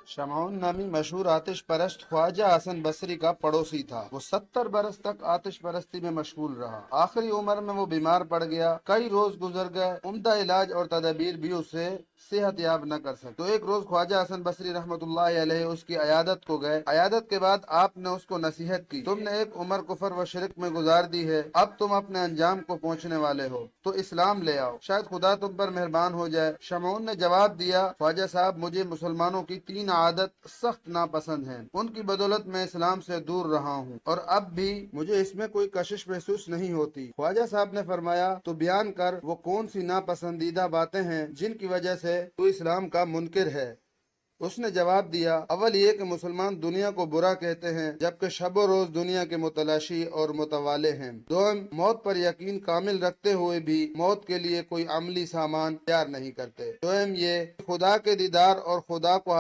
शमऊन नामी मशहूर आतिश परस्त ख्वाजा हसन बसरी का पड़ोसी था। वो 70 बरस तक आतिश परस्ती में मशगूल रहा। आखिरी उम्र में वो बीमार पड़ गया। कई रोज गुजर गए, उम्दा इलाज और तदबीर भी उसे सेहत याब न कर सके। तो एक रोज ख्वाजा हसन बसरी रहमतुल्लाह अलैह उसकी अयादत को गए। अयादत के बाद आपने उसको नसीहत की, तुमने एक उम्र कुफर व शिरक में गुजार दी है, अब तुम अपने अंजाम को पहुंचने वाले हो, तो इस्लाम ले आओ, शायद खुदा तुम पर मेहरबान हो जाए। शमऊन ने जवाब दिया, ख्वाजा साहब, मुझे मुसलमानों की 3 आदत सख्त नापसंद है। उनकी बदौलत मैं इस्लाम से दूर रहा हूँ और अब भी मुझे इसमें कोई कशिश महसूस नहीं होती। ख्वाजा साहब ने फरमाया, तो बयान कर वो कौन सी नापसंदीदा बातें हैं जिनकी वजह से तू इस्लाम का मुनकिर है। उसने जवाब दिया, अव्वल ये कि मुसलमान दुनिया को बुरा कहते हैं जबकि शबो रोज दुनिया के मुतलाशी और मुतवाले हैं। दोम, मौत पर यकीन कामिल रखते हुए भी मौत के लिए कोई अमली सामान तैयार नहीं करते। दोम, ये खुदा के दीदार और खुदा को